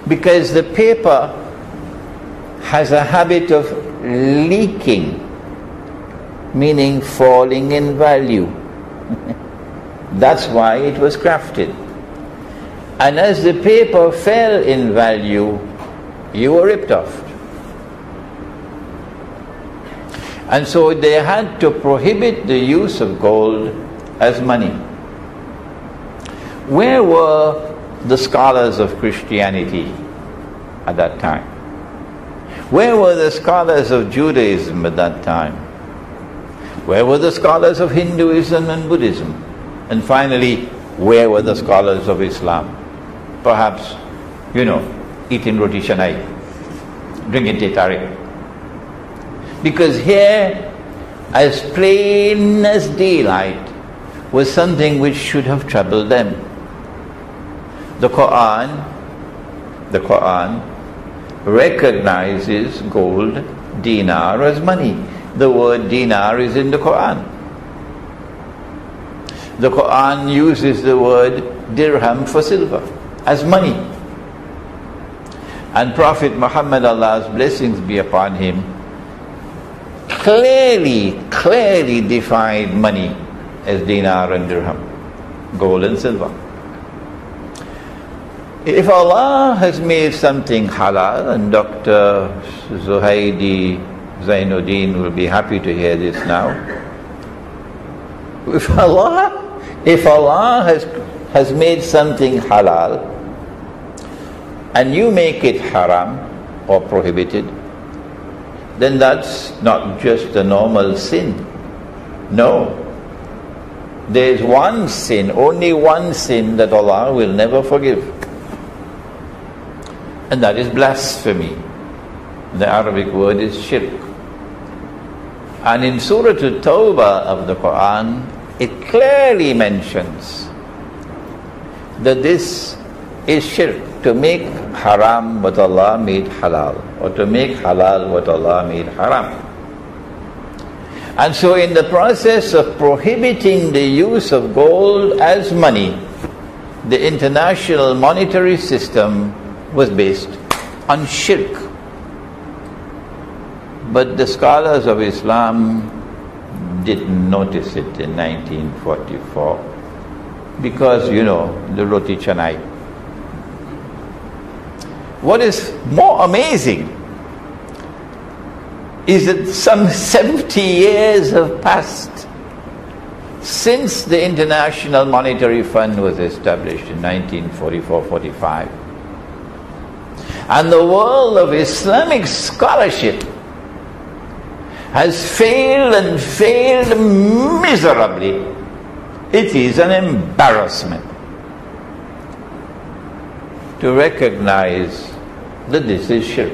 Because the paper has a habit of leaking, meaning falling in value. That's why it was crafted. And as the paper fell in value, you were ripped off. And so they had to prohibit the use of gold as money. Where were the scholars of Christianity at that time? Where were the scholars of Judaism at that time? Where were the scholars of Hinduism and Buddhism? And finally, where were the scholars of Islam? Perhaps, eating roti shanai, drinking teh tarik. Because here, as plain as daylight, was something which should have troubled them. The Qur'an recognizes gold, dinar as money. The word dinar is in the Qur'an. The Qur'an uses the word dirham for silver, as money. And Prophet Muhammad, Allah's blessings be upon him, clearly defined money as dinar and dirham, gold and silver. If Allah has made something halal, and Dr. Zuhaidi Zainuddin will be happy to hear this now. If Allah has made something halal, and you make it haram or prohibited, then that's not just a normal sin. No. There's one sin, only one sin that Allah will never forgive. And that is blasphemy. The Arabic word is shirk. And in Surah Tauba of the Qur'an, it clearly mentions that this is shirk, to make haram what Allah made halal, or to make halal what Allah made haram. And so in the process of prohibiting the use of gold as money, the international monetary system was based on shirk. But the scholars of Islam didn't notice it in 1944 because, the roti canai. What is more amazing is that some 70 years have passed since the International Monetary Fund was established in 1944-45. And the world of Islamic scholarship has failed and failed miserably. It is an embarrassment to recognize that this is shirk.